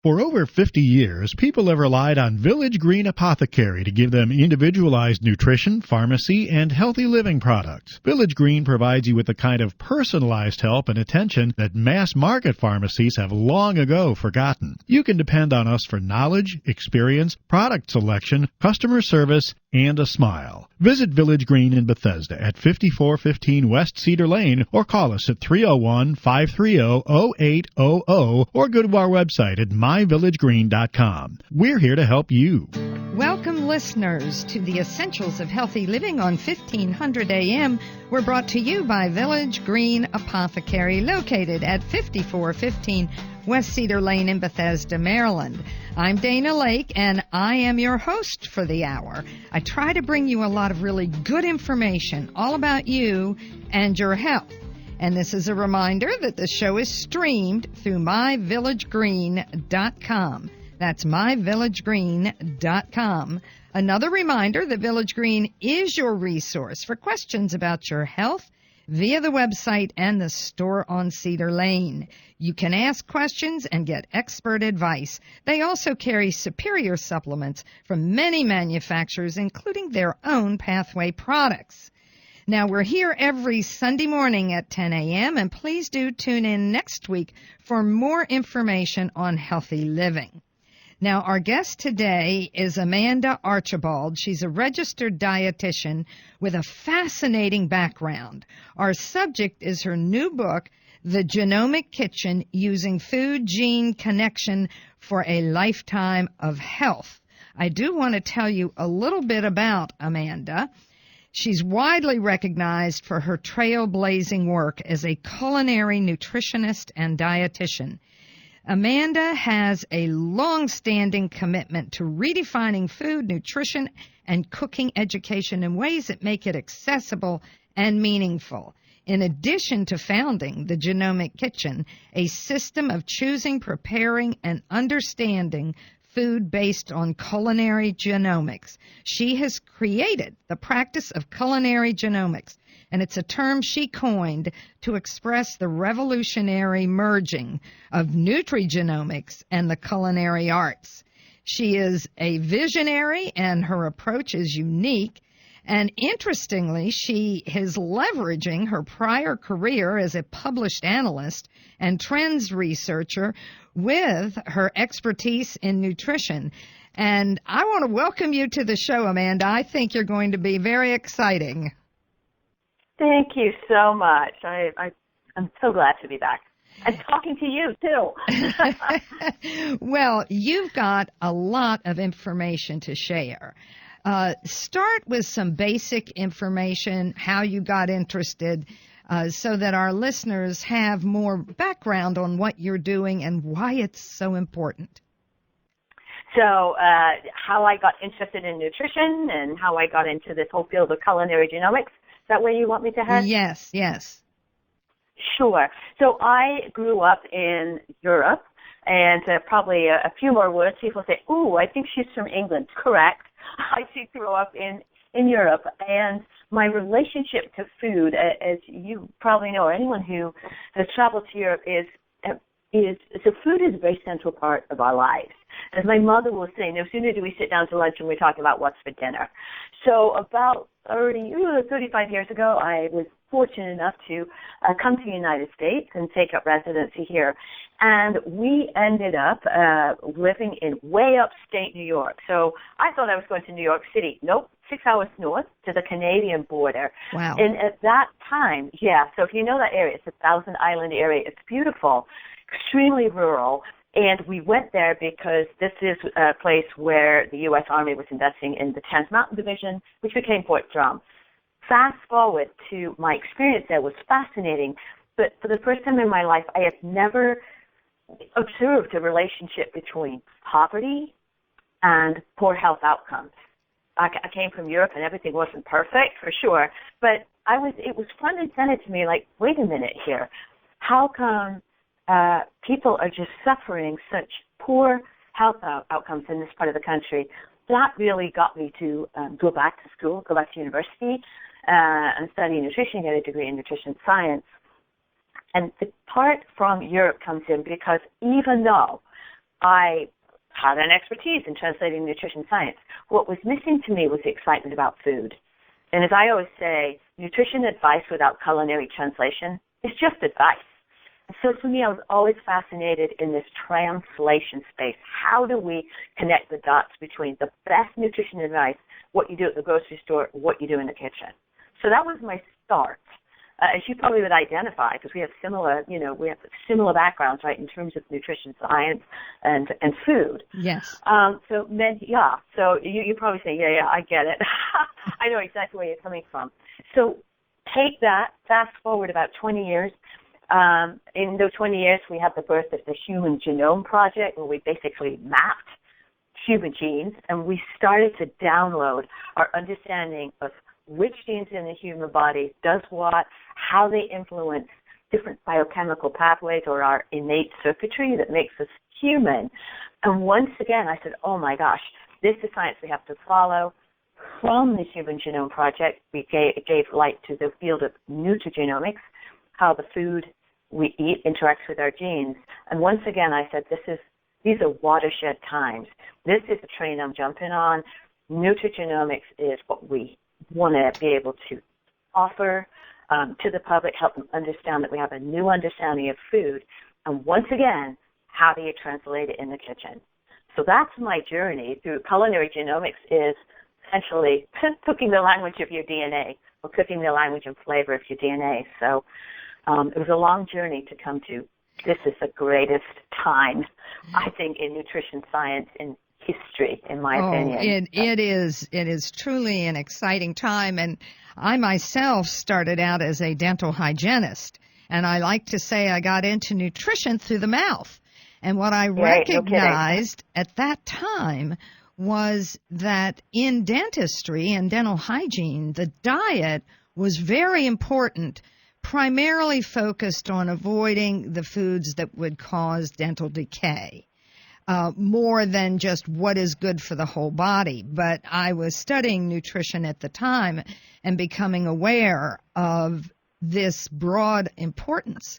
For over 50 years, people have relied on Village Green Apothecary to give them individualized nutrition, pharmacy, and healthy living products. Village Green provides you with the kind of personalized help and attention that mass market pharmacies have long ago forgotten. You can depend on us for knowledge, experience, product selection, customer service, and a smile. Visit Village Green in Bethesda at 5415 West Cedar Lane or call us at 301-530-0800 or go to our website at myvillagegreen.com. We're here to help you. Welcome, listeners, to the Essentials of Healthy Living on 1500 AM. We're brought to you by Village Green Apothecary, located at 5415 West Cedar Lane in Bethesda, Maryland. I'm Dana Laake, and I am your host for the hour. I try to bring you a lot of really good information all about you and your health. And this is a reminder that the show is streamed through myvillagegreen.com. That's myvillagegreen.com. Another reminder that Village Green is your resource for questions about your health via the website and the store on Cedar Lane. You can ask questions and get expert advice. They also carry superior supplements from many manufacturers, including their own Pathway products. Now, we're here every Sunday morning at 10 a.m., and please do tune in next week for more information on healthy living. Now, our guest today is Amanda Archibald. She's a registered dietitian with a fascinating background. Our subject is her new book, The Genomic Kitchen, Using Food Gene Connection for a Lifetime of Health. I do want to tell you a little bit about Amanda. She's widely recognized for her trailblazing work as a culinary nutritionist and dietitian. Amanda has a long-standing commitment to redefining food, nutrition, and cooking education in ways that make it accessible and meaningful. In addition to founding the Genomic Kitchen, a system of choosing, preparing, and understanding food based on culinary genomics, she has created the practice of culinary genomics, and it's a term she coined to express the revolutionary merging of nutrigenomics and the culinary arts. She is a visionary, and her approach is unique. And interestingly, she is leveraging her prior career as a published analyst and trends researcher with her expertise in nutrition. And I want to welcome you to the show, Amanda. I think you're going to be very exciting. Thank you so much. I'm so glad to be back. And talking to you, too. Well, you've got a lot of information to share. Start with some basic information, how you got interested, so that our listeners have more background on what you're doing and why it's so important. So how I got interested in nutrition and how I got into this whole field of culinary genomics. Is that where you want me to head? Yes, yes. Sure. So I grew up in Europe, and probably a few more words. People say, ooh, I think she's from England. Correct. I did grow up in Europe, and my relationship to food, as you probably know, or anyone who has traveled to Europe, is so food is a very central part of our lives. As my mother will say, no sooner do we sit down to lunch and we talk about what's for dinner. So about 35 years ago, I was fortunate enough to come to the United States and take up residency here. And we ended up living in way upstate New York. So I thought I was going to New York City. Nope, 6 hours north to the Canadian border. Wow. And at that time, yeah, so if you know that area, it's a Thousand Island area. It's beautiful, extremely rural. And we went there because this is a place where the U.S. Army was investing in the Trans Mountain Division, which became Fort Drum. Fast forward to my experience there was fascinating, but for the first time in my life, I had never observed a relationship between poverty and poor health outcomes. I came from Europe and everything wasn't perfect, for sure, but it was front and center to me, like, wait a minute here. How come people are just suffering such poor health outcomes in this part of the country? That really got me to go back to school, go back to university, and study nutrition, get a degree in nutrition science. And the part from Europe comes in because even though I had an expertise in translating nutrition science. What was missing to me was the excitement about food. And as I always say, nutrition advice without culinary translation is just advice. And so for me, I was always fascinated in this translation space. How do we connect the dots between the best nutrition advice, what you do at the grocery store, what you do in the kitchen? So that was my start. As you probably would identify, because we have similar backgrounds, right, in terms of nutrition science and food. Yes. So you probably say, yeah, I get it. I know exactly where you're coming from. So take that, fast forward about 20 years. In those 20 years, we had the birth of the Human Genome Project, where we basically mapped human genes, and we started to download our understanding of which genes in the human body does what, how they influence different biochemical pathways or our innate circuitry that makes us human. And once again, I said, oh my gosh, this is science we have to follow. From the Human Genome Project, we gave light to the field of nutrigenomics, how the food we eat interacts with our genes. And once again, I said, these are watershed times. This is the train I'm jumping on. Nutrigenomics is what we want to be able to offer to the public, help them understand that we have a new understanding of food. And once again, how do you translate it in the kitchen? So that's my journey through culinary genomics, is essentially cooking the language of your DNA, or cooking the language and flavor of your DNA. So it was a long journey to come to. This is the greatest time, I think, in nutrition science in history, in my opinion. It is truly an exciting time. And I myself started out as a dental hygienist, and I like to say I got into nutrition through the mouth. And what I recognized at that time was that in dentistry and dental hygiene, the diet was very important, primarily focused on avoiding the foods that would cause dental decay. More than just what is good for the whole body. But I was studying nutrition at the time and becoming aware of this broad importance.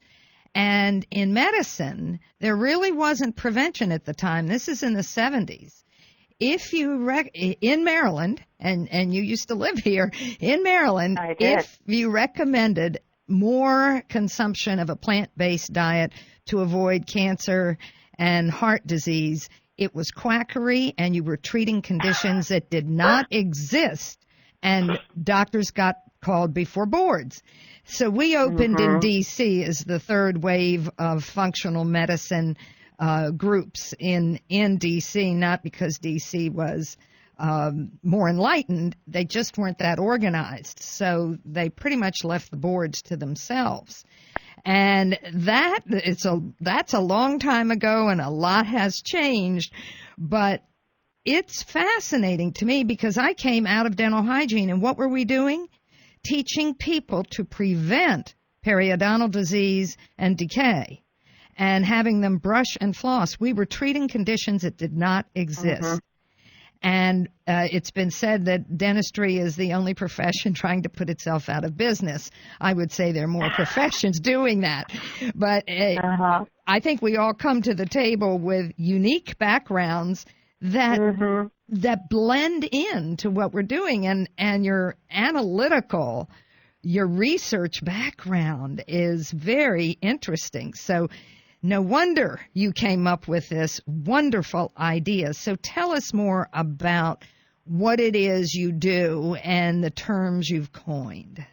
And in medicine, there really wasn't prevention at the time. This is in the 70s. If you in Maryland, and you used to live here, in Maryland, if you recommended more consumption of a plant-based diet to avoid cancer and heart disease, it was quackery, and you were treating conditions that did not exist, and doctors got called before boards. So we opened in D.C. as the third wave of functional medicine groups in D.C., not because D.C. was more enlightened. They just weren't that organized. So they pretty much left the boards to themselves. And that's a long time ago, and a lot has changed. But it's fascinating to me because I came out of dental hygiene, and what were we doing? Teaching people to prevent periodontal disease and decay, and having them brush and floss. We were treating conditions that did not exist. And it's been said that dentistry is the only profession trying to put itself out of business. I would say there are more professions doing that. But I think we all come to the table with unique backgrounds that that blend in to what we're doing. And your analytical, your research background is very interesting. So no wonder you came up with this wonderful idea. So tell us more about what it is you do and the terms you've coined.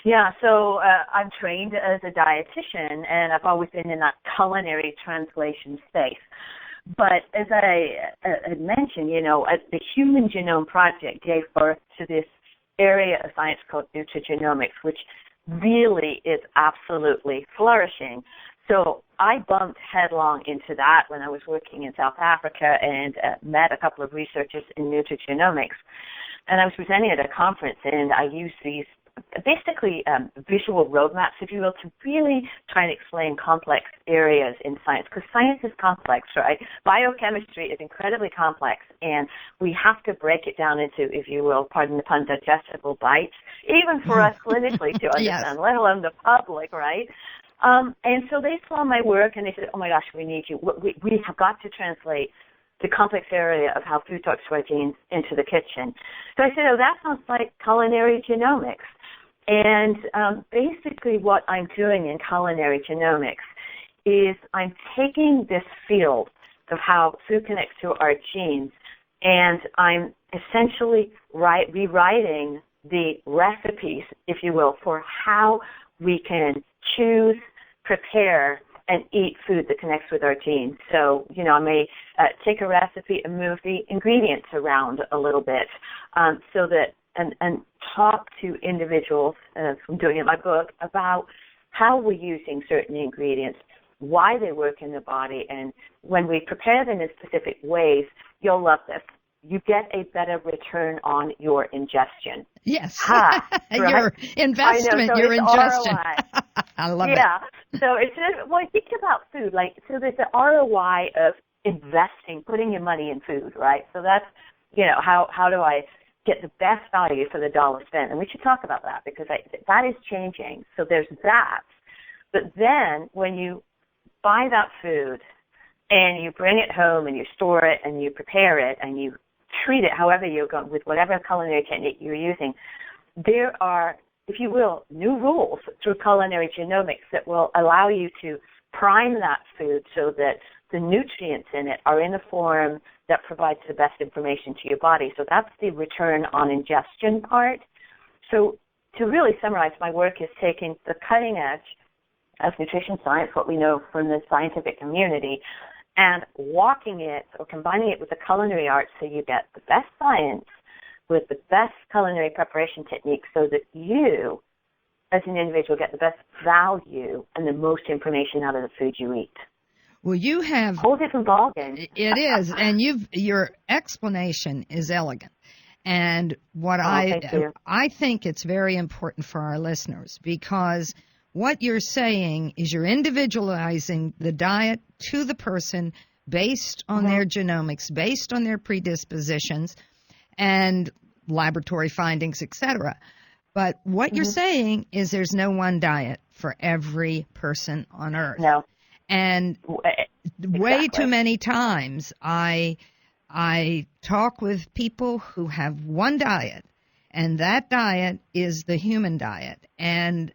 Yeah, so I'm trained as a dietitian, and I've always been in that culinary translation space. But as I had mentioned, the Human Genome Project gave birth to this area of science called nutrigenomics, which really is absolutely flourishing. So I bumped headlong into that when I was working in South Africa and met a couple of researchers in nutrigenomics. And I was presenting at a conference, and I used these basically visual roadmaps, if you will, to really try and explain complex areas in science, because science is complex, right? Biochemistry is incredibly complex, and we have to break it down into, if you will, pardon the pun, digestible bites, even for us clinically to understand, let alone the public, right? And so they saw my work and they said, oh my gosh, we need you. We have got to translate the complex area of how food talks to our genes into the kitchen. So I said, oh, that sounds like culinary genomics. And basically what I'm doing in culinary genomics is I'm taking this field of how food connects to our genes, and I'm essentially rewriting the recipes, if you will, for how we can choose, prepare, and eat food that connects with our genes. So, I may take a recipe and move the ingredients around a little bit so that, and talk to individuals, as I'm doing in my book, about how we're using certain ingredients, why they work in the body, and when we prepare them in specific ways, you'll love this. You get a better return on your ingestion. Yes. Right? Your investment, your ingestion. I love it. Yeah. So think about food. So there's the ROI of investing, putting your money in food, right? So that's, how do I get the best value for the dollar spent? And we should talk about that because that is changing. So there's that. But then when you buy that food and you bring it home and you store it and you prepare it and you treat it however you're going, with whatever culinary technique you're using, there are, if you will, new rules through culinary genomics that will allow you to prime that food so that the nutrients in it are in a form that provides the best information to your body. So that's the return on ingestion part. So to really summarize, my work is taking the cutting edge of nutrition science, what we know from the scientific community, and walking it or combining it with the culinary arts so you get the best science with the best culinary preparation techniques so that you, as an individual, get the best value and the most information out of the food you eat. Well, you have a whole different ballgame. It is, and your explanation is elegant. And what I think it's very important for our listeners, because what you're saying is you're individualizing the diet to the person based on their genomics, based on their predispositions and laboratory findings, etc. But what you're saying is there's no one diet for every person on Earth. No. And way too many times I talk with people who have one diet, and that diet is the human diet. And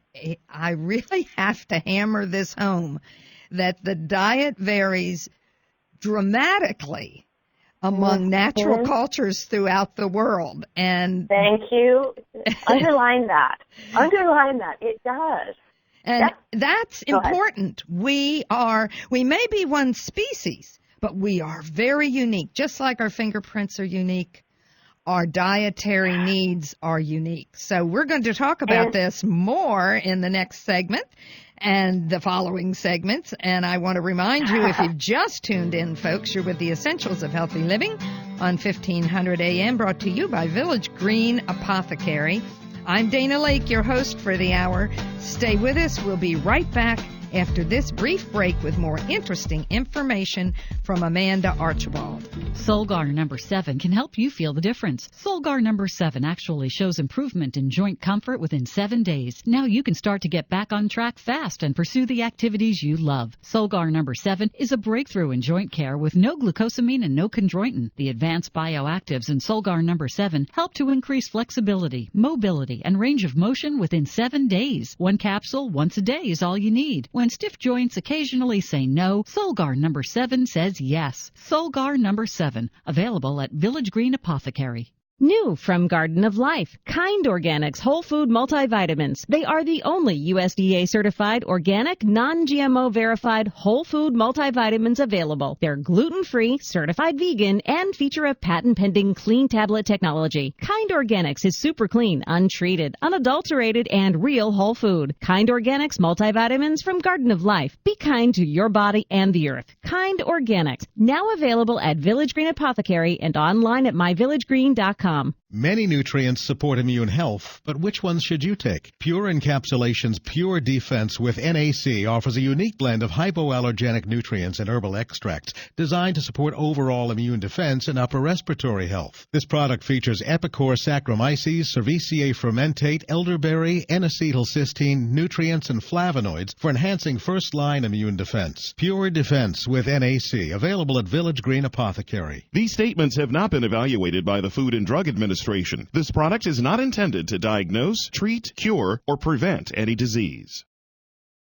I really have to hammer this home that the diet varies dramatically among natural cultures throughout the world. And thank you. Underline that. Underline that. It does. And that's important. We may be one species, but we are very unique. Just like our fingerprints are unique, our dietary needs are unique. So we're going to talk about this more in the next segment and the following segments. And I want to remind you, if you've just tuned in, folks, you're with the Essentials of Healthy Living on 1500 AM, brought to you by Village Green Apothecary. I'm Dana Laake, your host for the hour. Stay with us. We'll be right back after this brief break with more interesting information from Amanda Archibald. Solgar number 7 can help you feel the difference. Solgar number 7 actually shows improvement in joint comfort within 7 days. Now you can start to get back on track fast and pursue the activities you love. Solgar number 7 is a breakthrough in joint care with no glucosamine and no chondroitin. The advanced bioactives in Solgar number 7 help to increase flexibility, mobility, and range of motion within 7 days. One capsule once a day is all you need. When stiff joints occasionally say no, Solgar number 7 says yes. Solgar number 7, available at Village Green Apothecary. New from Garden of Life, Kind Organics Whole Food Multivitamins. They are the only USDA-certified, organic, non-GMO verified whole food multivitamins available. They're gluten-free, certified vegan, and feature a patent-pending clean tablet technology. Kind Organics is super clean, untreated, unadulterated, and real whole food. Kind Organics multivitamins from Garden of Life. Be kind to your body and the earth. Kind Organics, now available at Village Green Apothecary and online at myvillagegreen.com. Many nutrients support immune health, but which ones should you take? Pure Encapsulation's Pure Defense with NAC offers a unique blend of hypoallergenic nutrients and herbal extracts designed to support overall immune defense and upper respiratory health. This product features Epicor Saccharomyces, Cerevisiae fermentate, elderberry, N-acetylcysteine, nutrients, and flavonoids for enhancing first-line immune defense. Pure Defense with NAC, available at Village Green Apothecary. These statements have not been evaluated by the Food and Drug Administration. This product is not intended to diagnose, treat, cure, or prevent any disease.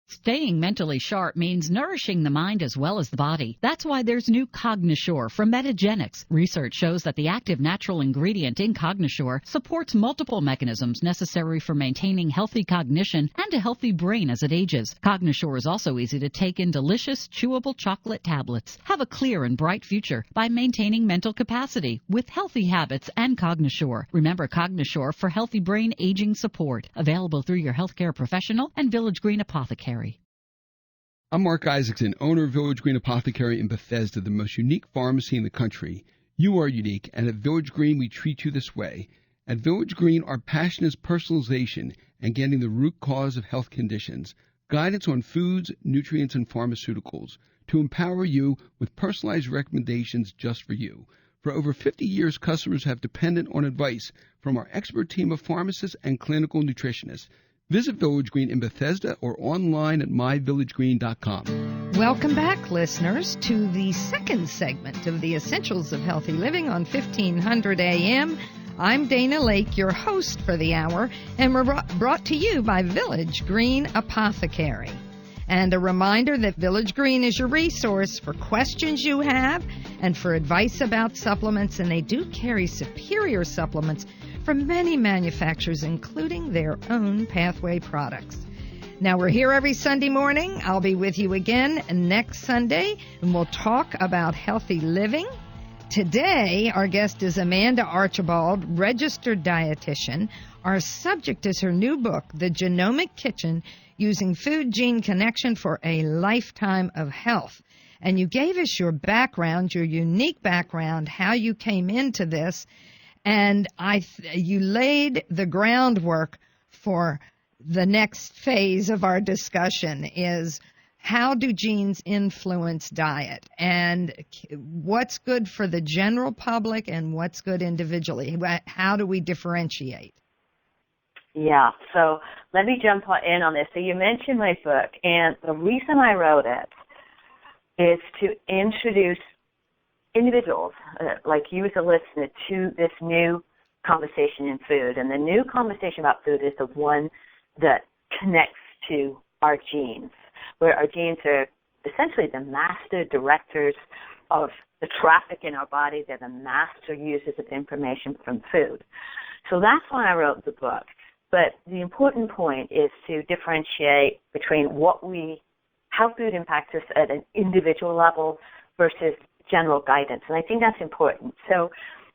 Staying mentally sharp means nourishing the mind as well as the body. That's why there's new Cognisure from Metagenics. Research shows that the active natural ingredient in Cognisure supports multiple mechanisms necessary for maintaining healthy cognition and a healthy brain as it ages. Cognisure is also easy to take in delicious, chewable chocolate tablets. Have a clear and bright future by maintaining mental capacity with healthy habits and Cognisure. Remember Cognisure for healthy brain aging support. Available through your healthcare professional and Village Green Apothecary. I'm Mark Isaacson, owner of Village Green Apothecary in Bethesda, the most unique pharmacy in the country. You are unique, and at Village Green, we treat you this way. At Village Green, our passion is personalization and getting the root cause of health conditions, guidance on foods, nutrients, and pharmaceuticals to empower you with personalized recommendations just for you. For over 50 years, customers have depended on advice from our expert team of pharmacists and clinical nutritionists. Visit Village Green in Bethesda or online at myvillagegreen.com. Welcome back, listeners, to the second segment of the Essentials of Healthy Living on 1500 AM. I'm Dana Laake, your host for the hour, and we're brought to you by Village Green Apothecary. And a reminder that Village Green is your resource for questions you have and for advice about supplements, and they do carry superior supplements from many manufacturers, including their own Pathway products. Now, we're here every Sunday morning. I'll be with you again next Sunday, and we'll talk about healthy living. Today, our guest is Amanda Archibald, registered dietitian. Our subject is her new book, The Genomic Kitchen, Using Food Gene Connection for a Lifetime of Health. And you gave us your background, your unique background, how you came into this. And you laid the groundwork for the next phase of our discussion is how do genes influence diet and what's good for the general public and what's good individually. How do we differentiate? Yeah, so let me jump in on this. So you mentioned my book, and the reason I wrote it is to introduce individuals like you as a listener to this new conversation in food. And the new conversation about food is the one that connects to our genes, where our genes are essentially the master directors of the traffic in our body. They're the master users of information from food. So that's why I wrote the book. But the important point is to differentiate between how food impacts us at an individual level versus general guidance, and I think that's important. So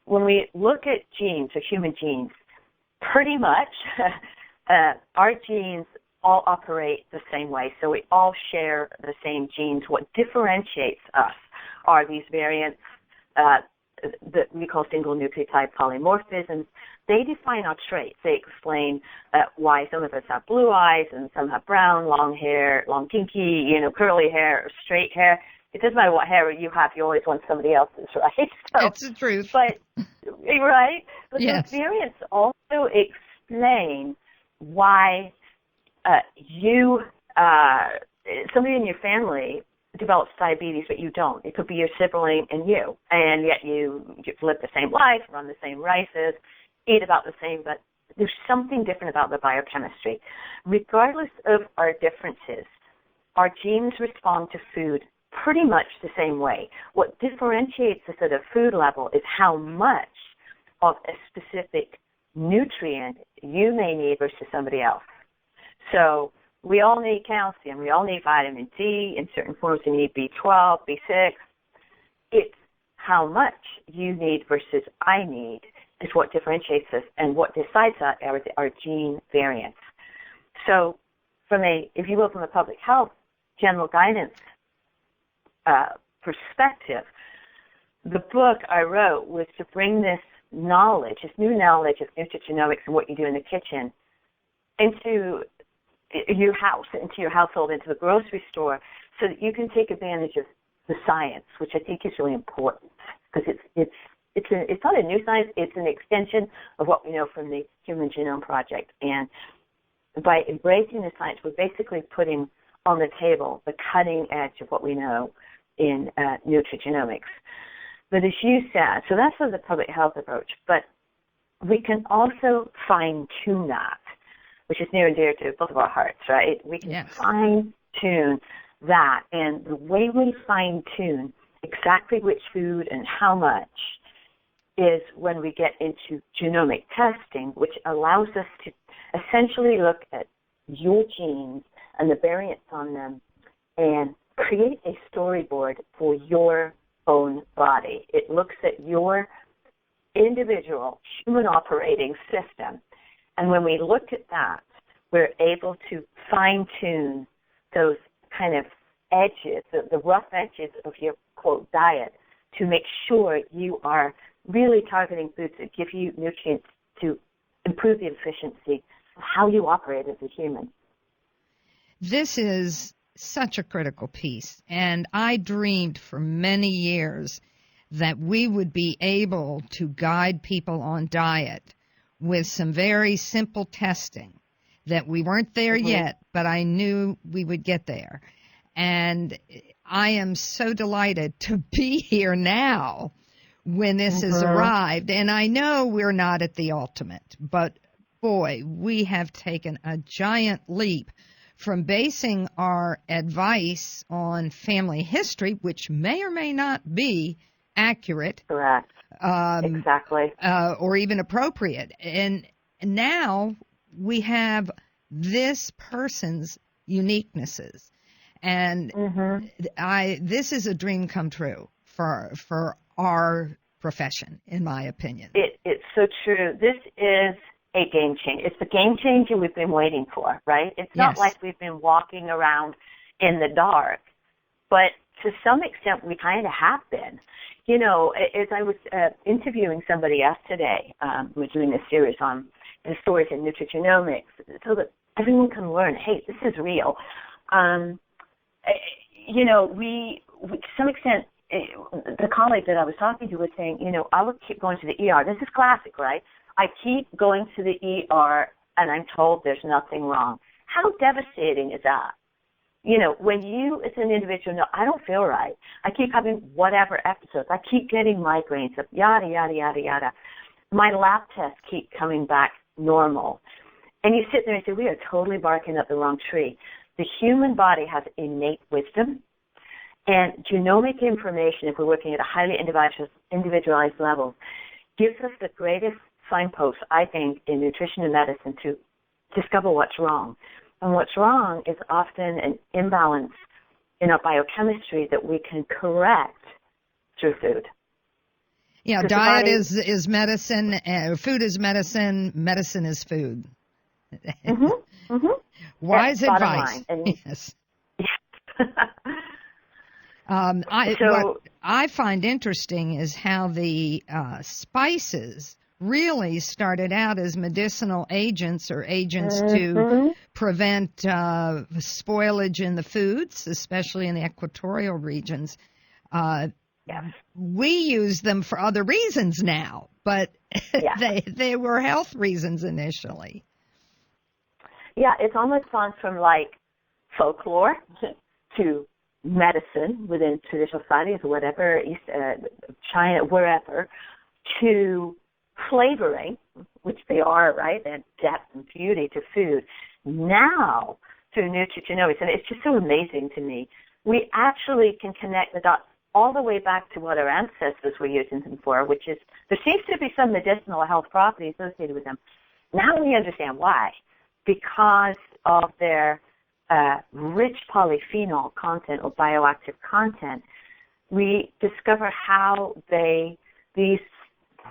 when we look at genes, or human genes, pretty much our genes all operate the same way, so we all share the same genes. What differentiates us are these variants that we call single nucleotide polymorphisms. They define our traits. They explain why some of us have blue eyes and some have brown, long hair, long kinky, curly hair or straight hair. It doesn't matter what hair you have, you always want somebody else's, right? So, that's the truth. But, right? But yes. Those variants also explain why somebody in your family develops diabetes, but you don't. It could be your sibling and you, and yet you live the same life, run the same races, eat about the same, but there's something different about the biochemistry. Regardless of our differences, our genes respond to food pretty much the same way. What differentiates us at a food level is how much of a specific nutrient you may need versus somebody else. So we all need calcium. We all need vitamin D. In certain forms, we need B12, B6. It's how much you need versus I need is what differentiates us, and what decides that are our gene variants. So if you will, from a public health general guidance perspective, the book I wrote was to bring this knowledge, this new knowledge of nutrigenomics and what you do in the kitchen into your house, into your household, into the grocery store, so that you can take advantage of the science, which I think is really important, because it's not a new science, it's an extension of what we know from the Human Genome Project. And by embracing the science, we're basically putting on the table the cutting edge of what we know in nutrigenomics. But as you said, so that's sort of the public health approach, but we can also fine-tune that, which is near and dear to both of our hearts, right? We can fine-tune that, and the way we fine-tune exactly which food and how much is when we get into genomic testing, which allows us to essentially look at your genes and the variants on them and create a storyboard for your own body. It looks at your individual human operating system. And when we look at that, we're able to fine-tune those kind of edges, the rough edges of your, quote, diet, to make sure you are really targeting foods that give you nutrients to improve the efficiency of how you operate as a human. This is such a critical piece, and I dreamed for many years that we would be able to guide people on diet with some very simple testing, that we weren't there yet, but I knew we would get there. And I am so delighted to be here now when this has arrived. And I know we're not at the ultimate, but boy, we have taken a giant leap from basing our advice on family history, which may or may not be accurate. Correct. Exactly. Or even appropriate. And now we have this person's uniquenesses. And this is a dream come true for our profession, in my opinion. It's so true. This is a game changer. It's the game changer we've been waiting for, right? It's not like we've been walking around in the dark, but to some extent we kind of have been. You know, as I was interviewing somebody else today, we're doing a series on the stories in nutrigenomics, so that everyone can learn, hey, this is real. You know, we to some extent, the colleague that I was talking to was saying, you know, I would keep going to the ER. This is classic, right? I keep going to the ER, and I'm told there's nothing wrong. How devastating is that? You know, when you, as an individual, know, I don't feel right. I keep having whatever episodes. I keep getting migraines, yada, yada, yada, yada. My lab tests keep coming back normal. And you sit there and say, we are totally barking up the wrong tree. The human body has innate wisdom, and genomic information, if we're working at a highly individualized level, gives us the greatest signpost, I think, in nutrition and medicine to discover what's wrong. And what's wrong is often an imbalance in our biochemistry that we can correct through food. Yeah, diet is medicine, food is medicine, medicine is food. Wise advice. Yes. What I find interesting is how the spices really started out as medicinal agents or agents to prevent spoilage in the foods, especially in the equatorial regions. We use them for other reasons now, but they were health reasons initially. Yeah, it's almost gone from like folklore to medicine within traditional societies or whatever, China, wherever, to flavoring, which they are, right, and depth and beauty to food, now through nutrigenomics. And it's just so amazing to me. We actually can connect the dots all the way back to what our ancestors were using them for, which is there seems to be some medicinal health property associated with them. Now we understand why. Because of their rich polyphenol content or bioactive content, we discover how these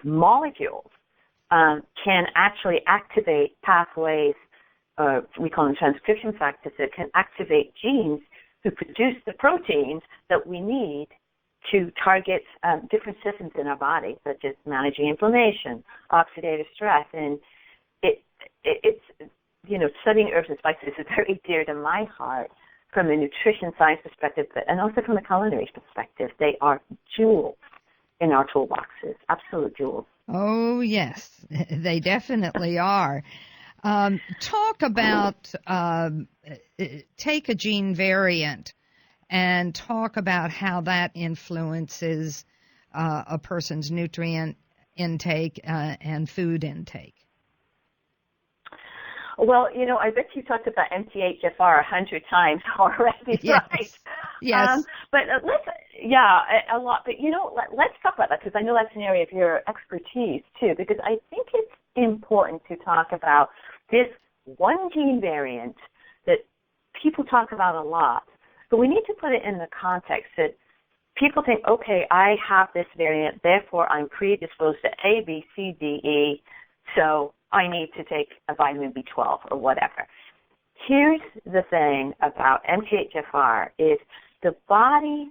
molecules can actually activate pathways, we call them transcription factors, that can activate genes to produce the proteins that we need to target different systems in our body, such as managing inflammation, oxidative stress, and it's studying herbs and spices is very dear to my heart from a nutrition science perspective, and also from a culinary perspective. They are jewels in our toolboxes, absolute jewels. Oh, yes, they definitely are. Talk about, take a gene variant and talk about how that influences a person's nutrient intake and food intake. Well, I bet you talked about MTHFR 100 times already, yes. right? Yes. But a lot. But, let's talk about that, because I know that's an area of your expertise, too, because I think it's important to talk about this one gene variant that people talk about a lot. But we need to put it in the context that people think, okay, I have this variant, therefore I'm predisposed to A, B, C, D, E, so I need to take a vitamin B12 or whatever. Here's the thing about MTHFR is the body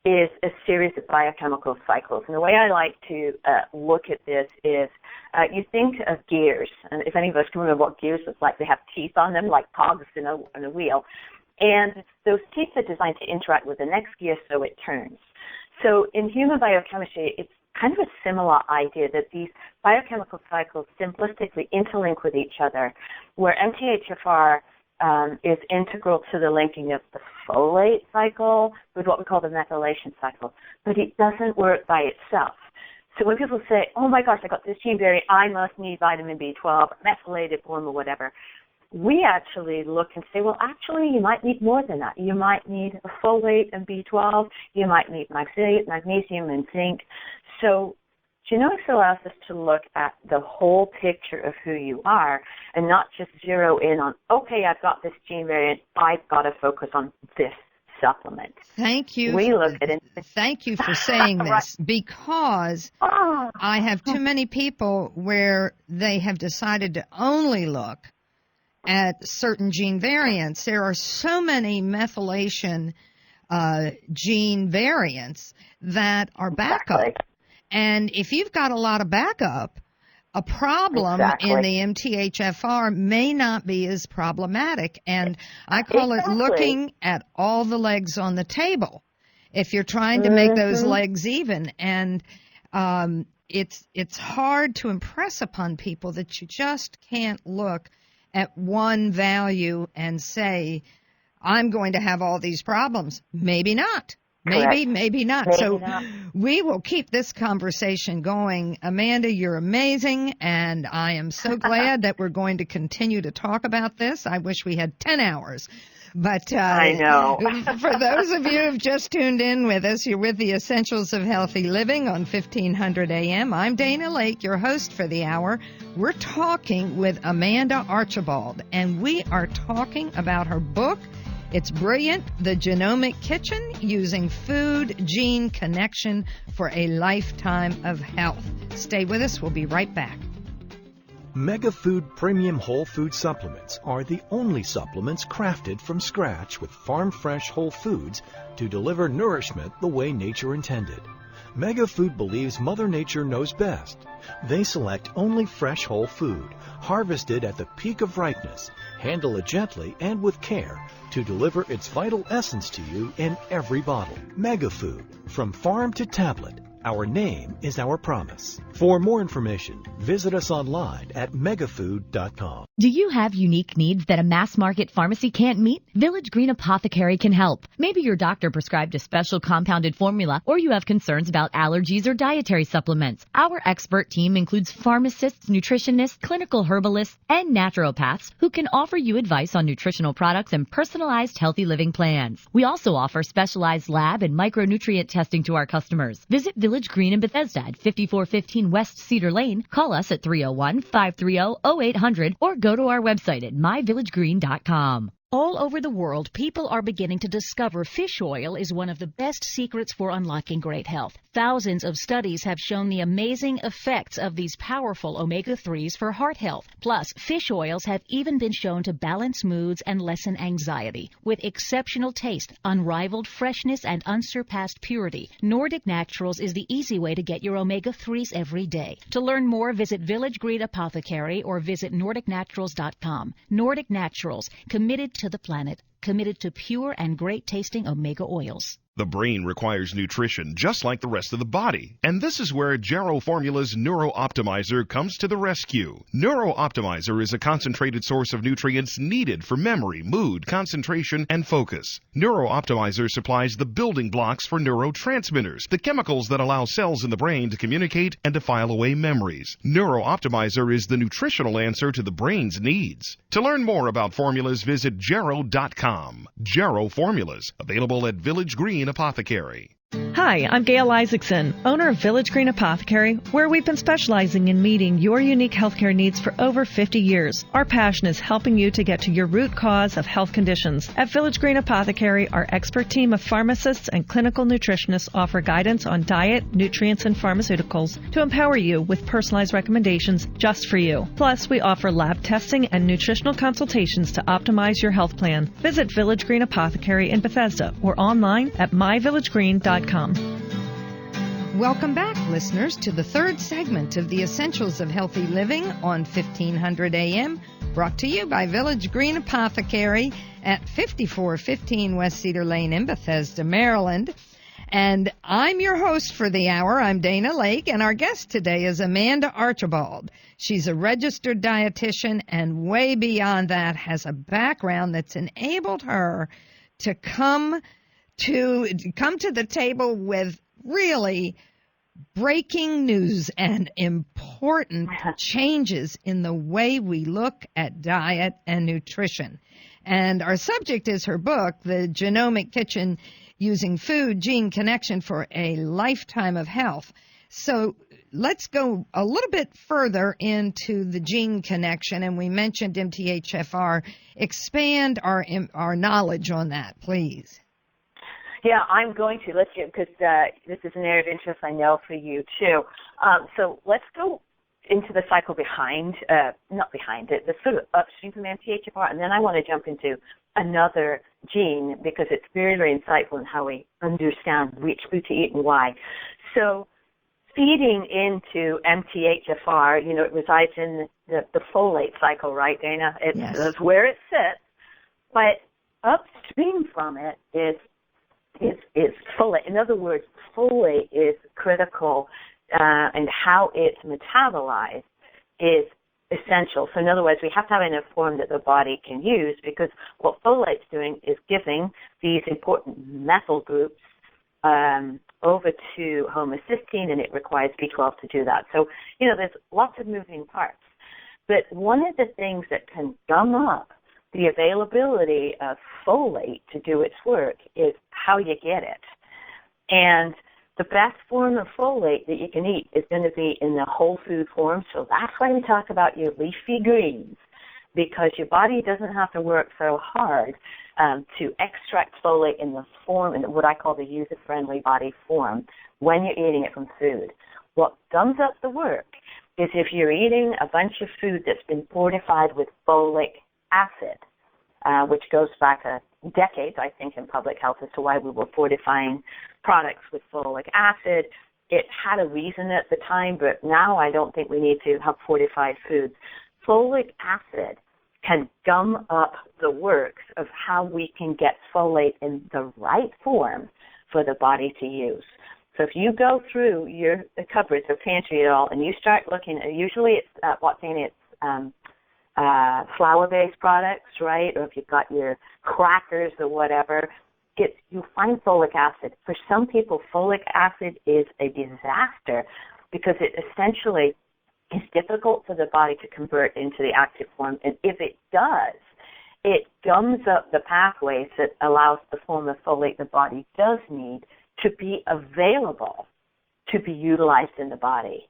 is a series of biochemical cycles. And the way I like to look at this is you think of gears. And if any of us can remember what gears look like, they have teeth on them like cogs in a wheel. And those teeth are designed to interact with the next gear so it turns. So in human biochemistry, it's kind of a similar idea that these biochemical cycles simplistically interlink with each other, where MTHFR is integral to the linking of the folate cycle with what we call the methylation cycle, but it doesn't work by itself. So when people say, oh my gosh, I got this gene variant, I must need vitamin B12, methylated form or whatever, we actually look and say, well, actually, you might need more than that. You might need a folate and B12. You might need magnesium and zinc. So genomics allows us to look at the whole picture of who you are and not just zero in on, okay, I've got this gene variant, I've got to focus on this supplement. Thank you. Thank you for saying this, right. Because I have too many people where they have decided to only look at certain gene variants. There are so many methylation gene variants that are backup. Exactly. And if you've got a lot of backup, a problem in the MTHFR may not be as problematic. And I call it looking at all the legs on the table if you're trying to make those legs even. And it's hard to impress upon people that you just can't look at one value and say, I'm going to have all these problems. Maybe not. Maybe not. So we will keep this conversation going. Amanda, you're amazing, and I am so glad that we're going to continue to talk about this. I wish we had 10 hours. But I know. For those of you who've just tuned in with us, you're with the Essentials of Healthy Living on 1500 AM. I'm Dana Laake, your host for the hour. We're talking with Amanda Archibald, and we are talking about her book. It's brilliant, The Genomic Kitchen, using food-gene connection for a lifetime of health. Stay with us. We'll be right back. Mega Food Premium Whole Food Supplements are the only supplements crafted from scratch with farm-fresh whole foods to deliver nourishment the way nature intended. Mega Food believes Mother Nature knows best. They select only fresh whole food, harvested at the peak of ripeness, handle it gently and with care to deliver its vital essence to you in every bottle. Mega Food, from farm to tablet. Our name is our promise. For more information, visit us online at megafood.com. Do you have unique needs that a mass market pharmacy can't meet? Village Green Apothecary can help. Maybe your doctor prescribed a special compounded formula, or you have concerns about allergies or dietary supplements. Our expert team includes pharmacists, nutritionists, clinical herbalists, and naturopaths who can offer you advice on nutritional products and personalized healthy living plans. We also offer specialized lab and micronutrient testing to our customers. Visit Village Green in Bethesda at 5415 West Cedar Lane. Call us at 301-530-0800 or go to our website at myvillagegreen.com. All over the world, people are beginning to discover fish oil is one of the best secrets for unlocking great health. Thousands of studies have shown the amazing effects of these powerful omega-3s for heart health. Plus, fish oils have even been shown to balance moods and lessen anxiety. With exceptional taste, unrivaled freshness, and unsurpassed purity, Nordic Naturals is the easy way to get your omega-3s every day. To learn more, visit Village Green Apothecary or visit NordicNaturals.com. Nordic Naturals, committed to the planet, committed to pure and great-tasting omega oils. The brain requires nutrition just like the rest of the body. And this is where Gero Formula's Neuro Optimizer comes to the rescue. Neuro Optimizer is a concentrated source of nutrients needed for memory, mood, concentration, and focus. Neuro Optimizer supplies the building blocks for neurotransmitters, the chemicals that allow cells in the brain to communicate and to file away memories. Neuro Optimizer is the nutritional answer to the brain's needs. To learn more about formulas, visit Gero.com. Gero Formulas, available at Village Green Apothecary. Hi, I'm Gail Isaacson, owner of Village Green Apothecary, where we've been specializing in meeting your unique healthcare needs for over 50 years. Our passion is helping you to get to your root cause of health conditions. At Village Green Apothecary, our expert team of pharmacists and clinical nutritionists offer guidance on diet, nutrients, and pharmaceuticals to empower you with personalized recommendations just for you. Plus, we offer lab testing and nutritional consultations to optimize your health plan. Visit Village Green Apothecary in Bethesda or online at myvillagegreen.com. Welcome back, listeners, to the third segment of the Essentials of Healthy Living on 1500 AM, brought to you by Village Green Apothecary at 5415 West Cedar Lane in Bethesda, Maryland. And I'm your host for the hour. I'm Dana Laake, and our guest today is Amanda Archibald. She's a registered dietitian, and way beyond that, has a background that's enabled her to come to the table with really breaking news and important changes in the way we look at diet and nutrition. And our subject is her book, The Genomic Kitchen, Using Food, Gene Connection for a Lifetime of Health. So let's go a little bit further into the gene connection, and we mentioned MTHFR. Expand our knowledge on that, please. Yeah, I'm going to. Let's get, because this is an area of interest I know for you too. So let's go into the cycle not behind it, the sort of upstream from MTHFR, and then I want to jump into another gene because it's very, very insightful in how we understand which food to eat and why. So feeding into MTHFR, it resides in the folate cycle, right, Dana? That's where it sits. But upstream from it is folate. In other words, folate is critical, and how it's metabolized is essential. So in other words, we have to have enough form that the body can use, because what folate's doing is giving these important methyl groups over to homocysteine, and it requires B12 to do that. So, there's lots of moving parts. But one of the things that can gum up the availability of folate to do its work is how you get it. And the best form of folate that you can eat is going to be in the whole food form. So that's why we talk about your leafy greens, because your body doesn't have to work so hard to extract folate in the form, in what I call the user-friendly body form, when you're eating it from food. What gums up the work is if you're eating a bunch of food that's been fortified with folic acid, which goes back decades, I think, in public health as to why we were fortifying products with folic acid. It had a reason at the time, but now I don't think we need to have fortified foods. Folic acid can gum up the works of how we can get folate in the right form for the body to use. So if you go through the cupboards or pantry at all and you start looking, usually it's flour-based products, right? Or if you've got your crackers or whatever, you'll find folic acid. For some people, folic acid is a disaster because it essentially is difficult for the body to convert into the active form. And if it does, it gums up the pathways that allows the form of folate the body does need to be available to be utilized in the body.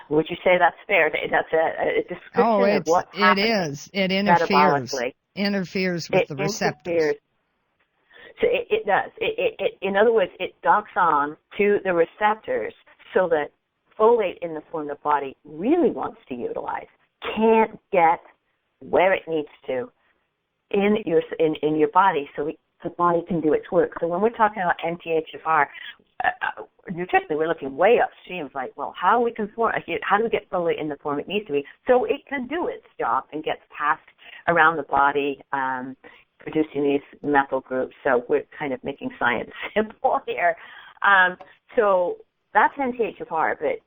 Would you say that's fair? That's a description of what's happening. It is. It interferes. interferes with the receptors. So it does. In other words, it docks on to the receptors so that folate in the form the body really wants to utilize can't get where it needs to in your body, so the body can do its work. So when we're talking about MTHFR, nutritionally, we're looking way upstream. It's like, well, how do we get folate in the form it needs to be so it can do its job and gets passed around the body, producing these methyl groups. So we're kind of making science simple here. So that's MTHFR, but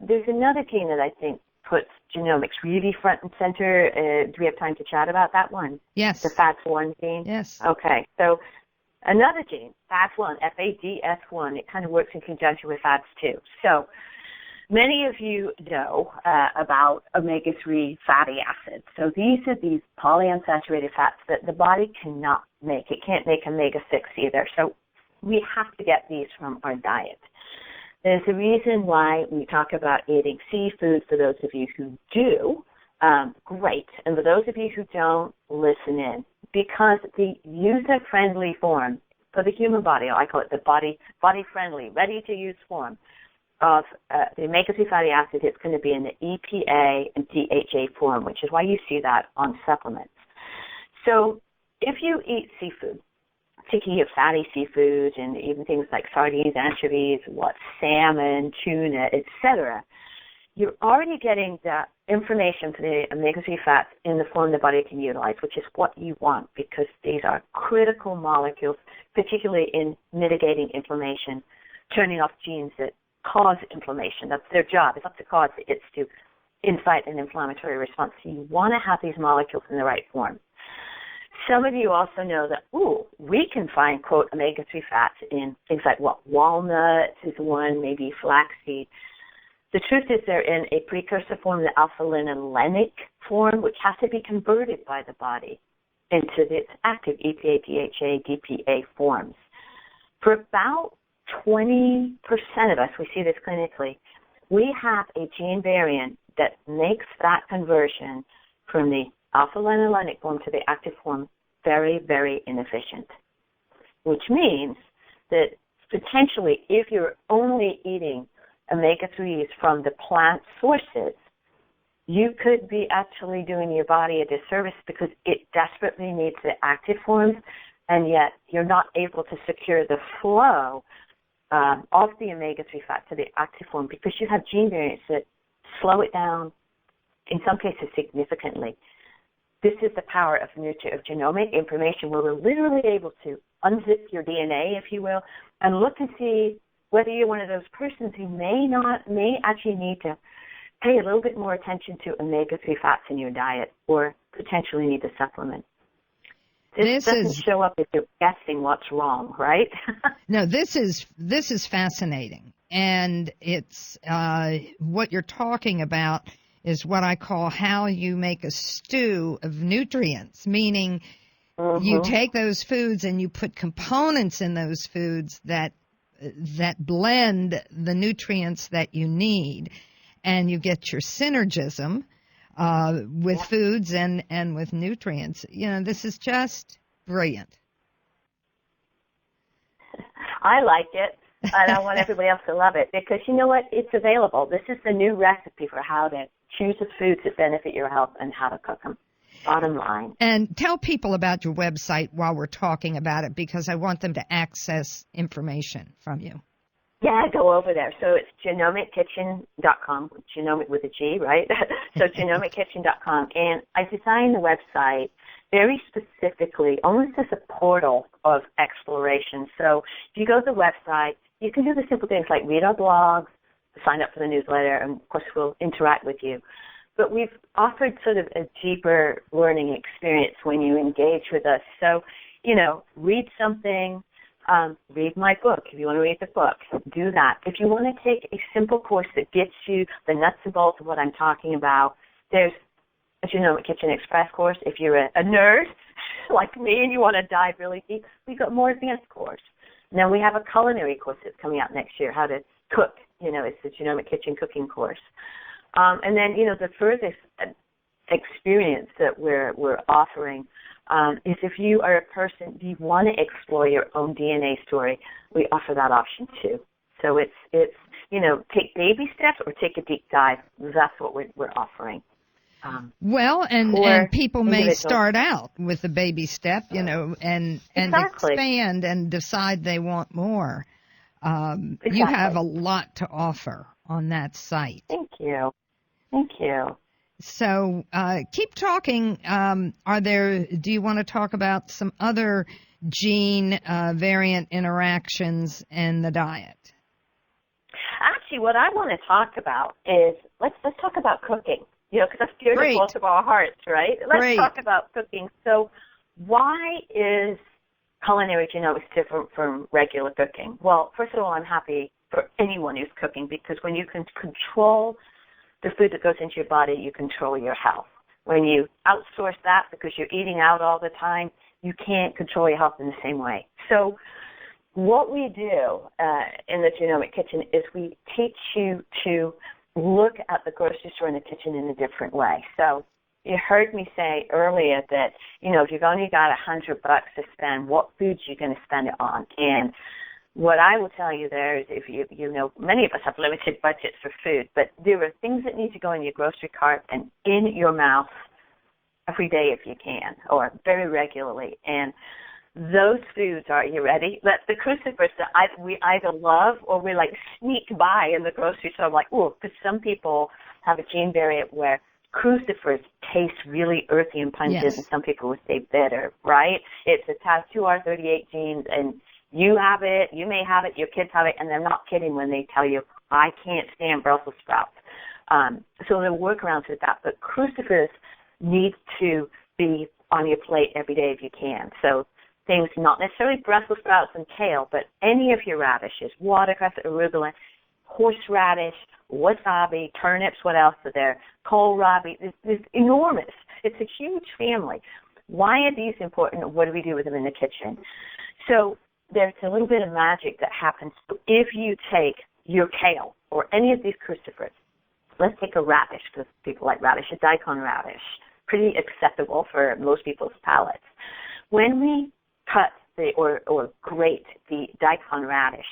there's another gene that I think puts genomics really front and center. Do we have time to chat about that one? Yes. The FADS1 gene? Yes. Okay. So another gene, FADS1, FADS1, it kind of works in conjunction with FADS2. So many of you know about omega-3 fatty acids. So these are these polyunsaturated fats that the body cannot make. It can't make omega-6 either. So we have to get these from our diet. There's a reason why we talk about eating seafood for those of you who do. Great. And for those of you who don't, listen in. Because the user-friendly form for the human body, I call it the body-friendly, ready-to-use form of the omega-3 fatty acid, it's going to be in the EPA and DHA form, which is why you see that on supplements. So if you eat seafood, particularly fatty seafood and even things like sardines, anchovies, salmon, tuna, etc., you're already getting the information for the omega-3 fats in the form the body can utilize, which is what you want because these are critical molecules, particularly in mitigating inflammation, turning off genes that cause inflammation. That's their job. It's not to cause it, it's to incite an inflammatory response. So you want to have these molecules in the right form. Some of you also know that, we can find, quote, omega-3 fats in things like walnuts is one, maybe flaxseed. The truth is they're in a precursor form, the alpha-linolenic form, which has to be converted by the body into its active EPA, DHA, DPA forms. For about 20% of us, we see this clinically, we have a gene variant that makes that conversion from the alpha-linolenic form to the active form very, very inefficient, which means that potentially if you're only eating omega-3s from the plant sources, you could be actually doing your body a disservice because it desperately needs the active forms, and yet you're not able to secure the flow of the omega-3 fat to the active form because you have gene variants that slow it down, in some cases significantly. This is the power of genomic information where we're literally able to unzip your DNA, if you will, and look and see whether you're one of those persons who may actually need to pay a little bit more attention to omega-3 fats in your diet or potentially need a supplement. This doesn't show up if you're guessing what's wrong, right? No, this is fascinating. And it's what you're talking about is what I call how you make a stew of nutrients, meaning you take those foods and you put components in those foods that blend the nutrients that you need, and you get your synergism with foods and with nutrients. This is just brilliant. I like it, and I want everybody else to love it because you know what? It's available. This is the new recipe for how to choose the foods that benefit your health and how to cook them. Bottom line. And tell people about your website while we're talking about it because I want them to access information from you. Yeah, go over there. So it's genomickitchen.com, genomic with a G, right? So genomickitchen.com. And I designed the website very specifically, almost as a portal of exploration. So if you go to the website, you can do the simple things like read our blogs, sign up for the newsletter, and of course we'll interact with you. But we've offered sort of a deeper learning experience when you engage with us. So, read something, read my book. If you want to read the book, do that. If you want to take a simple course that gets you the nuts and bolts of what I'm talking about, there's a Genomic Kitchen Express course. If you're a nerd like me and you want to dive really deep, we've got a more advanced course. Now we have a culinary course that's coming out next year, how to cook. It's the Genomic Kitchen cooking course. And then, the furthest experience that we're offering is if you are a person, you want to explore your own DNA story, we offer that option too. So it's take baby steps or take a deep dive. That's what we're offering. And people may start out with a baby step, and exactly. expand and decide they want more. Exactly. You have a lot to offer on that site. Thank you. So keep talking. Do you want to talk about some other gene variant interactions in the diet? Actually, what I want to talk about is let's talk about cooking. Because that's dear to both of our hearts, right? Let's talk about cooking. So why is culinary genomics different from regular cooking? Well, first of all, I'm happy for anyone who's cooking, because when you can control the food that goes into your body, you control your health. When you outsource that because you're eating out all the time, you can't control your health in the same way. So what we do in the Genomic Kitchen is we teach you to look at the grocery store and the kitchen in a different way. So you heard me say earlier that, if you've only got $100 to spend, what foods you're going to spend it on. And what I will tell you there is, if many of us have limited budgets for food, but there are things that need to go in your grocery cart and in your mouth every day if you can, or very regularly. And those foods are, you ready? The crucifers that we either love or we sneak by in the grocery store. I'm like, ooh, because some people have a gene variant where crucifers taste really earthy and pungent, and some people would say bitter, right? It has 2R38 genes, and you have it, you may have it, your kids have it, and they're not kidding when they tell you, I can't stand Brussels sprouts. So there are workarounds with that, but crucifers need to be on your plate every day if you can. So things, not necessarily Brussels sprouts and kale, but any of your radishes, watercress, arugula, horseradish, wasabi, turnips, what else are there? Kohlrabi, it's enormous. It's a huge family. Why are these important, and what do we do with them in the kitchen? So there's a little bit of magic that happens. So if you take your kale or any of these crucifers, let's take a radish, because people like radish, a daikon radish, pretty acceptable for most people's palates. When we cut or grate the daikon radish,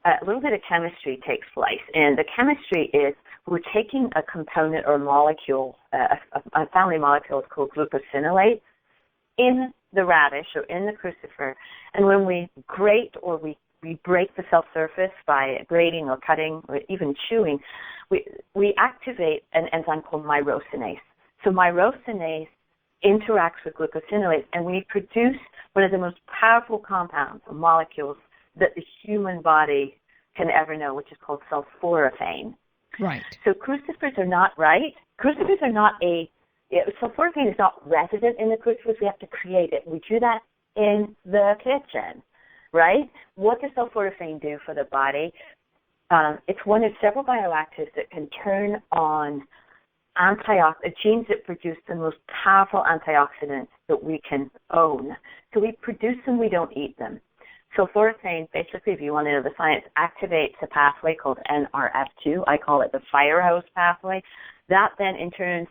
a little bit of chemistry takes place, and the chemistry is we're taking a component or molecule, a family molecule called glucosinolate, in the radish or in the crucifer, and when we grate or we break the cell surface by grating or cutting or even chewing, we activate an enzyme called myrosinase. So myrosinase interacts with glucosinolate, and we produce one of the most powerful compounds or molecules that the human body can ever know, which is called sulforaphane. Right. So crucifers are not right. Crucifers are not sulforaphane is not resident in the crucifers. We have to create it. We do that in the kitchen, right? What does sulforaphane do for the body? It's one of several bioactives that can turn on genes that produce the most powerful antioxidants that we can own. So we produce them, we don't eat them. Sulforaphane, basically, if you want to know the science, activates a pathway called NRF2. I call it the fire hose pathway. That then, in turn,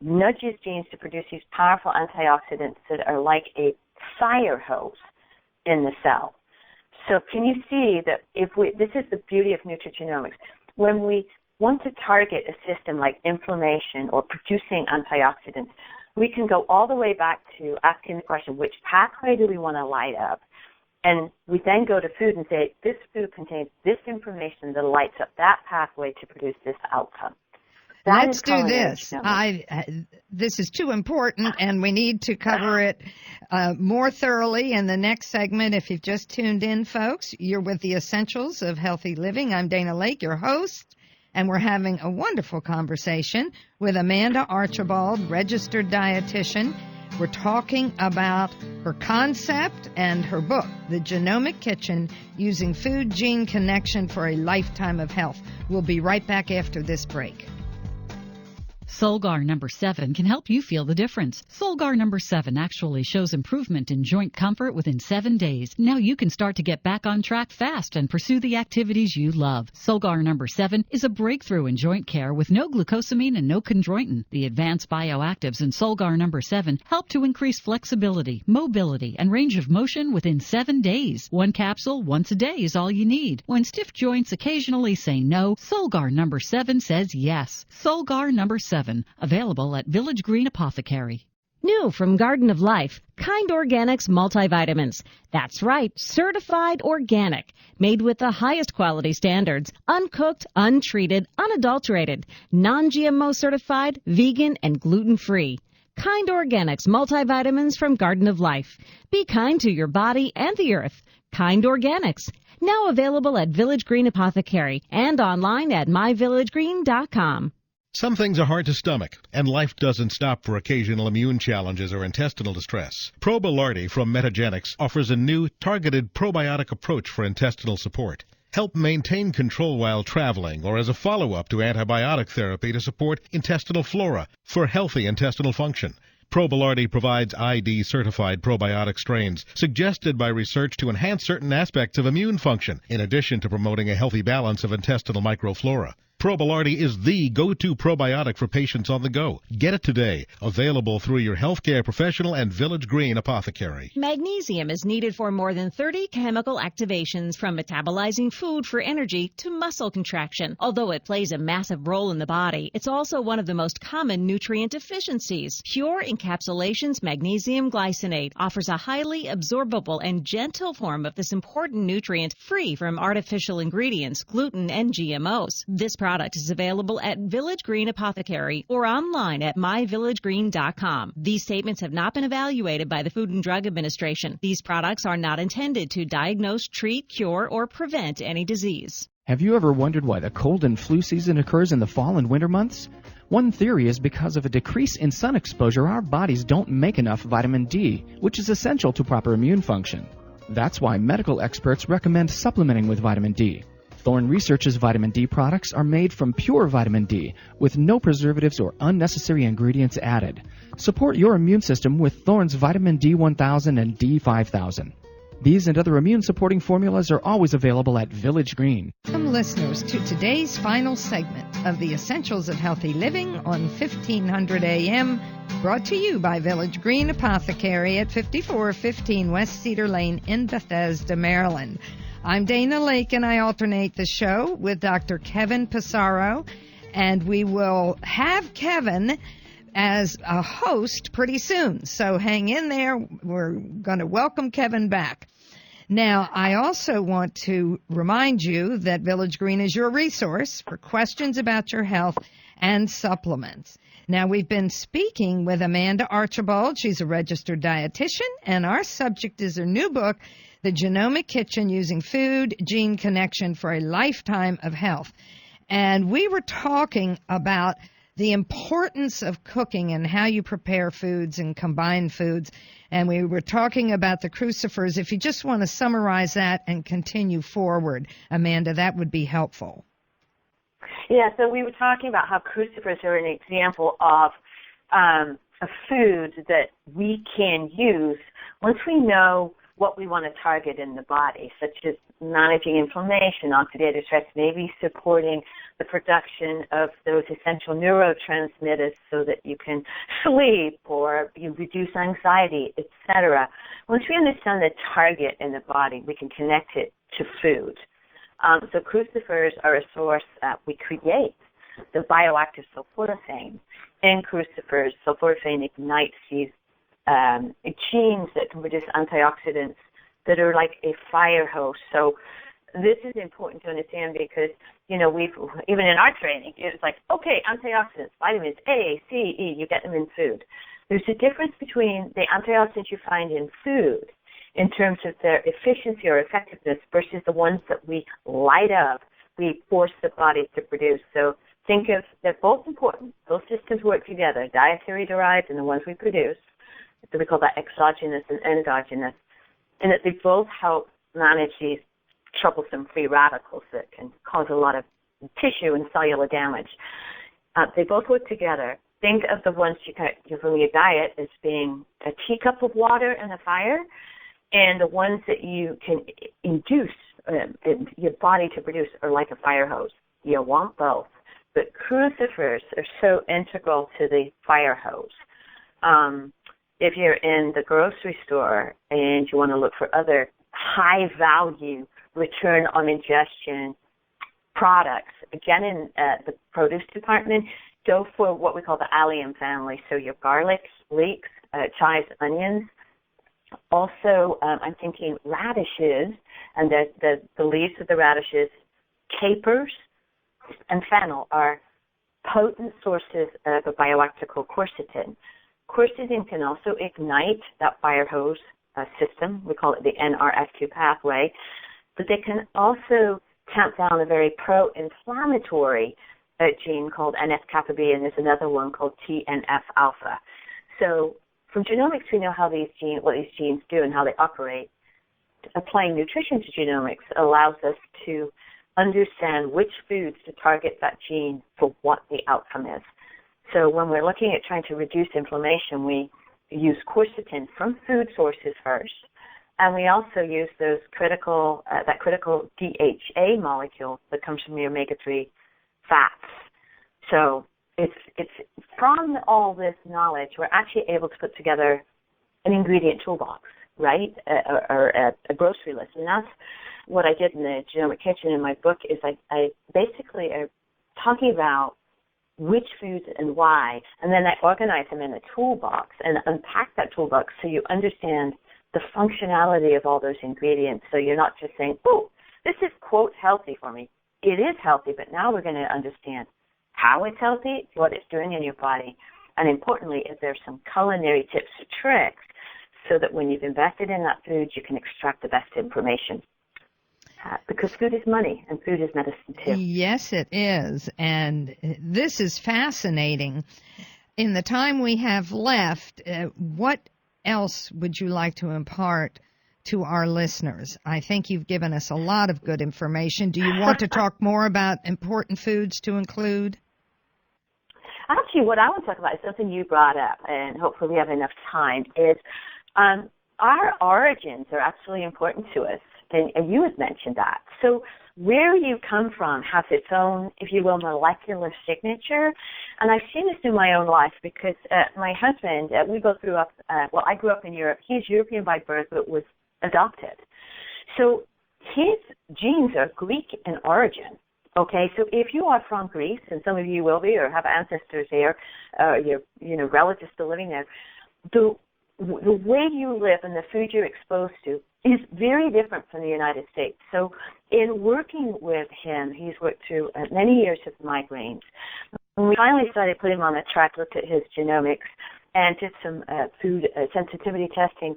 nudges genes to produce these powerful antioxidants that are like a fire hose in the cell. So can you see that this is the beauty of nutrigenomics. When we want to target a system like inflammation or producing antioxidants, we can go all the way back to asking the question, which pathway do we want to light up? And we then go to food and say, this food contains this information that lights up that pathway to produce this outcome. Let's do this. This is too important, and we need to cover it more thoroughly in the next segment. If you've just tuned in, folks, you're with the Essentials of Healthy Living. I'm Dana Laake, your host, and we're having a wonderful conversation with Amanda Archibald, registered dietitian. We're talking about her concept and her book, The Genomic Kitchen, Using Food-Gene Connection for a Lifetime of Health. We'll be right back after this break. Solgar number 7 can help you feel the difference. Solgar number 7 actually shows improvement in joint comfort within 7 days. Now you can start to get back on track fast and pursue the activities you love. Solgar number 7 is a breakthrough in joint care with no glucosamine and no chondroitin. The advanced bioactives in Solgar number 7 help to increase flexibility, mobility, and range of motion within 7 days. One capsule once a day is all you need. When stiff joints occasionally say no, Solgar number 7 says yes. Solgar number 7, available at Village Green Apothecary. New from Garden of Life, Kind Organics multivitamins. That's right, certified organic, made with the highest quality standards, uncooked, untreated, unadulterated, non-GMO certified, vegan, and gluten-free. Kind Organics multivitamins from Garden of Life. Be kind to your body and the earth. Kind Organics. Now available at Village Green Apothecary and online at myvillagegreen.com. Some things are hard to stomach, and life doesn't stop for occasional immune challenges or intestinal distress. Probilardi from Metagenics offers a new, targeted probiotic approach for intestinal support. Help maintain control while traveling or as a follow-up to antibiotic therapy to support intestinal flora for healthy intestinal function. Probilardi provides ID-certified probiotic strains suggested by research to enhance certain aspects of immune function, in addition to promoting a healthy balance of intestinal microflora. Probilardi is the go-to probiotic for patients on the go. Get it today. Available through your healthcare professional and Village Green Apothecary. Magnesium is needed for more than 30 chemical activations, from metabolizing food for energy to muscle contraction. Although it plays a massive role in the body, it's also one of the most common nutrient deficiencies. Pure Encapsulations Magnesium Glycinate offers a highly absorbable and gentle form of this important nutrient, free from artificial ingredients, gluten, and GMOs. This product is available at Village Green Apothecary or online at myvillagegreen.com. These statements have not been evaluated by the Food and Drug Administration. These products are not intended to diagnose, treat, cure, or prevent any disease. Have you ever wondered why the cold and flu season occurs in the fall and winter months? One theory is because of a decrease in sun exposure, our bodies don't make enough vitamin D, which is essential to proper immune function. That's why medical experts recommend supplementing with vitamin D. Thorne Research's vitamin D products are made from pure vitamin D with no preservatives or unnecessary ingredients added. Support your immune system with Thorne's vitamin D1000 and D5000. These and other immune-supporting formulas are always available at Village Green. Welcome, listeners, to today's final segment of the Essentials of Healthy Living on 1500 AM, brought to you by Village Green Apothecary at 5415 West Cedar Lane in Bethesda, Maryland. I'm Dana Laake, and I alternate the show with Dr. Kevin Pissarro, and we will have Kevin as a host pretty soon. So hang in there. We're going to welcome Kevin back. Now, I also want to remind you that Village Green is your resource for questions about your health and supplements. Now, we've been speaking with Amanda Archibald. She's a registered dietitian, and our subject is her new book, The Genomic Kitchen, Using Food Gene Connection for a Lifetime of Health. And we were talking about the importance of cooking and how you prepare foods and combine foods. And we were talking about the crucifers. If you just want to summarize that and continue forward, Amanda, that would be helpful. Yeah, so we were talking about how crucifers are an example of a food that we can use once we know what we want to target in the body, such as managing inflammation, oxidative stress, maybe supporting the production of those essential neurotransmitters so that you can sleep or you reduce anxiety, etc. Once we understand the target in the body, we can connect it to food. So crucifers are a source that we create. The bioactive sulforaphane in crucifers, sulforaphane ignites these genes that can produce antioxidants that are like a fire hose. So this is important to understand because, you know, we've, even in our training, it's like, okay, antioxidants, vitamins A, C, E, you get them in food. There's a difference between the antioxidants you find in food in terms of their efficiency or effectiveness versus the ones that we light up, we force the body to produce. So think of, they're both important. Those systems work together, dietary derived and the ones we produce. So we call that exogenous and endogenous, and that they both help manage these troublesome free radicals that can cause a lot of tissue and cellular damage. They both work together. Think of the ones from your diet as being a teacup of water and a fire, and the ones that you can induce your body to produce are like a fire hose. You want both. But crucifers are so integral to the fire hose. If you're in the grocery store and you want to look for other high-value return on ingestion products, again, in the produce department, go for what we call the allium family. So your garlics, leeks, chives, onions. Also, I'm thinking radishes, and the leaves of the radishes, capers, and fennel are potent sources of a bioactive quercetin. Quercetin can also ignite that fire hose system. We call it the NRF2 pathway. But they can also tamp down a very pro-inflammatory gene called NF-kappa B, and there's another one called TNF-alpha. So from genomics, we know how what these genes do and how they operate. Applying nutrition to genomics allows us to understand which foods to target that gene for what the outcome is. So when we're looking at trying to reduce inflammation, we use quercetin from food sources first, and we also use those critical DHA molecule that comes from the omega-3 fats. So it's from all this knowledge, we're actually able to put together an ingredient toolbox, right, or a grocery list. And that's what I did in the Genomic Kitchen in my book is I basically am talking about which foods and why, and then I organize them in a toolbox and unpack that toolbox so you understand the functionality of all those ingredients. So you're not just saying, oh, this is, quote, healthy for me. It is healthy, but now we're going to understand how it's healthy, what it's doing in your body, and importantly, if there's some culinary tips or tricks so that when you've invested in that food, you can extract the best information. Because food is money, and food is medicine, too. Yes, it is. And this is fascinating. In the time we have left, what else would you like to impart to our listeners? I think you've given us a lot of good information. Do you want to talk more about important foods to include? Actually, what I want to talk about is something you brought up, and hopefully we have enough time, is our origins are actually important to us. And you had mentioned that. So where you come from has its own, if you will, molecular signature. And I've seen this in my own life because my husband, we both grew up, I grew up in Europe. He's European by birth, but was adopted. So his genes are Greek in origin. Okay, so if you are from Greece, and some of you will be or have ancestors there, your relatives still living there, the way you live and the food you're exposed to is very different from the United States. So in working with him, he's worked through many years of migraines. When we finally started putting him on the track, looked at his genomics, and did some food sensitivity testing,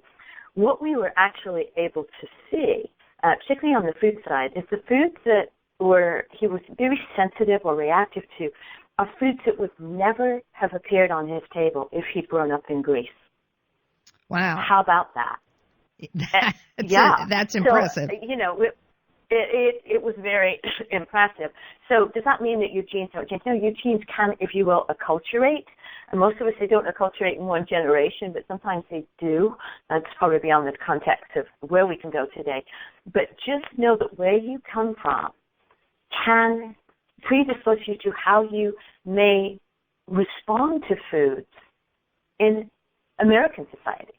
what we were actually able to see, particularly on the food side, is the foods that he was very sensitive or reactive to are foods that would never have appeared on his table if he'd grown up in Greece. Wow. How about that? That's impressive. So, it was very impressive. So does that mean that your genes don't change? No, your genes can, if you will, acculturate. And most of us, they don't acculturate in one generation, but sometimes they do. That's probably beyond the context of where we can go today. But just know that where you come from can predispose you to how you may respond to foods in American society.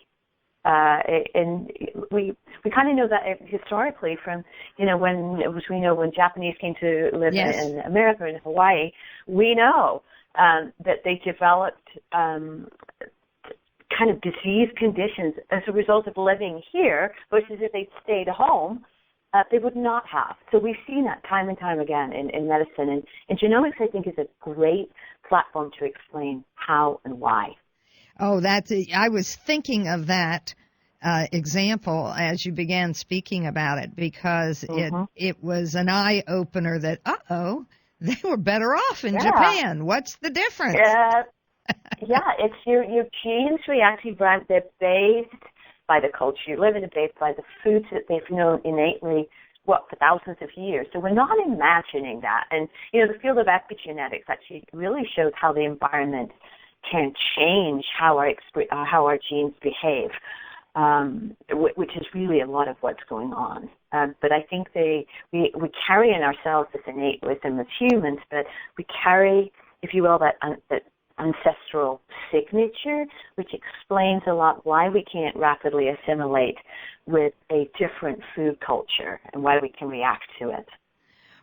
And we kind of know that historically from, when Japanese came to live in America and Hawaii, we know that they developed kind of disease conditions as a result of living here versus if they stayed home, they would not have. So we've seen that time and time again in medicine. And genomics, I think, is a great platform to explain how and why. Oh, I was thinking of that example as you began speaking about it because it was an eye-opener that, they were better off in Japan. What's the difference? It's your genes react. They're based by the culture you live in, based by the foods that they've known innately for thousands of years. So we're not imagining that. And, the field of epigenetics actually really shows how the environment can change how our genes behave, which is really a lot of what's going on. But I think we carry in ourselves this innate wisdom as humans, but we carry, if you will, that ancestral signature, which explains a lot why we can't rapidly assimilate with a different food culture and why we can react to it.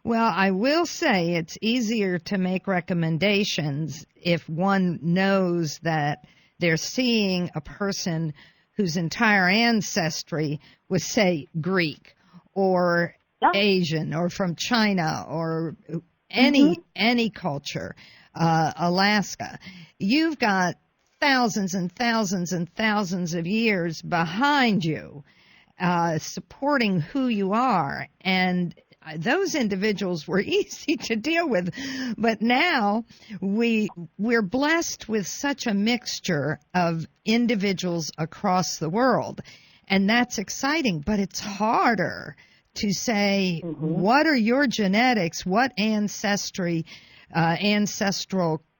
Well, I will say it's easier to make recommendations if one knows that they're seeing a person whose entire ancestry was, say, Greek or Asian or from China or any culture, Alaska. You've got thousands and thousands and thousands of years behind you supporting who you are, and those individuals were easy to deal with, but now we're blessed with such a mixture of individuals across the world, and that's exciting, but it's harder to say, what are your genetics, what ancestral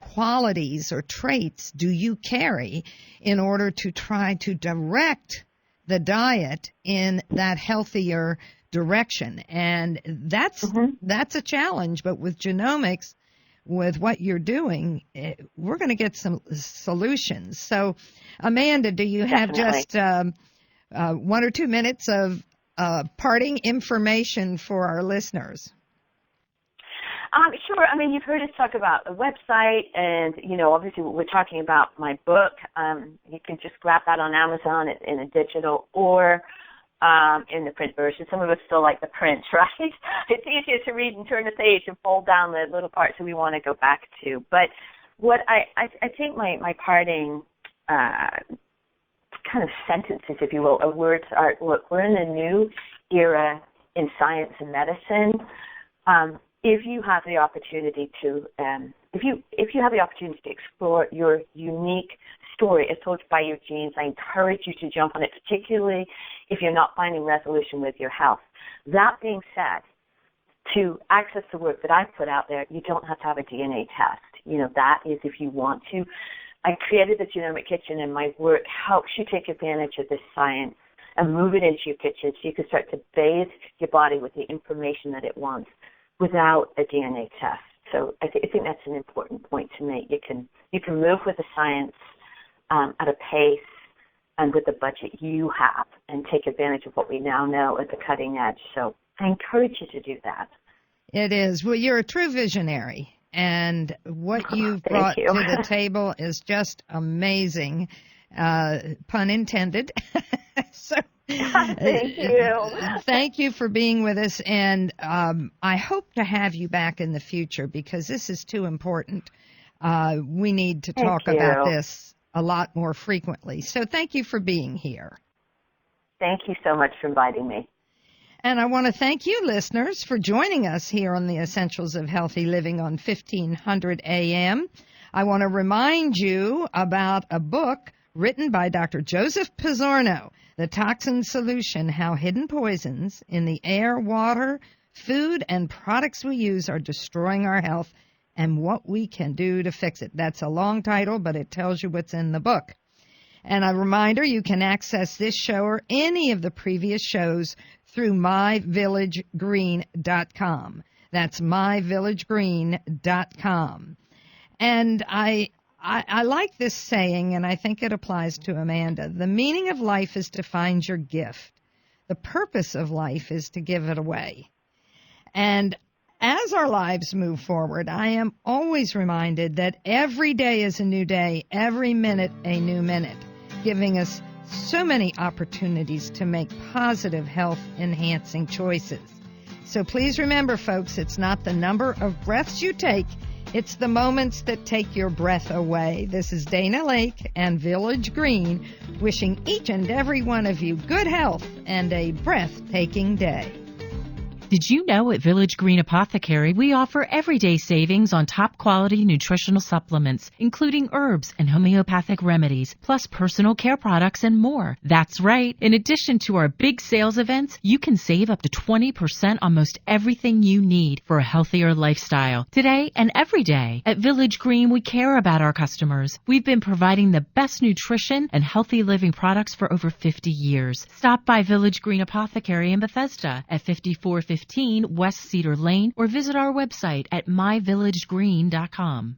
qualities or traits do you carry in order to try to direct the diet in that healthier direction. And that's a challenge, but with genomics, with what you're doing, we're going to get some solutions. So, Amanda, do you have just 1 or 2 minutes of parting information for our listeners? Sure. I mean, you've heard us talk about a website, and, obviously we're talking about my book. You can just grab that on Amazon in a digital or in the print version. Some of us still like the print, right? It's easier to read and turn the page and fold down the little parts that we want to go back to. But what I think my parting kind of sentences, if you will, of words are, look, we're in a new era in science and medicine. If you have the opportunity to, if you have the opportunity to explore your unique story as told by your genes, I encourage you to jump on it, particularly if you're not finding resolution with your health. That being said, to access the work that I've put out there, you don't have to have a DNA test. That is if you want to. I created the Genomic Kitchen, and my work helps you take advantage of this science and move it into your kitchen so you can start to bathe your body with the information that it wants without a DNA test. So I think that's an important point to make. You can move with the science at a pace and with the budget you have and take advantage of what we now know at the cutting edge. So I encourage you to do that. It is. Well, you're a true visionary, and what you've brought to the table is just amazing, pun intended. So thank you. Thank you for being with us, and I hope to have you back in the future because this is too important. We need to talk about this a lot more frequently. So thank you for being here. Thank you so much for inviting me. And I want to thank you, listeners, for joining us here on the Essentials of Healthy Living on 1500 AM. I want to remind you about a book written by Dr. Joseph Pizzorno, The Toxin Solution, How Hidden Poisons in the Air, Water, Food, and Products We Use Are Destroying Our Health and What We Can Do to Fix It. That's a long title, but it tells you what's in the book. And a reminder, you can access this show or any of the previous shows through myvillagegreen.com. That's myvillagegreen.com. And I like this saying, and I think it applies to Amanda. The meaning of life is to find your gift. The purpose of life is to give it away. And as our lives move forward, I am always reminded that every day is a new day, every minute a new minute, giving us so many opportunities to make positive health-enhancing choices. So please remember, folks, it's not the number of breaths you take, it's the moments that take your breath away. This is Dana Laake and Village Green wishing each and every one of you good health and a breathtaking day. Did you know at Village Green Apothecary we offer everyday savings on top quality nutritional supplements, including herbs and homeopathic remedies, plus personal care products and more? That's right. In addition to our big sales events, you can save up to 20% on most everything you need for a healthier lifestyle. Today and every day, at Village Green we care about our customers. We've been providing the best nutrition and healthy living products for over 50 years. Stop by Village Green Apothecary in Bethesda at 5415 West Cedar Lane or visit our website at myvillagegreen.com.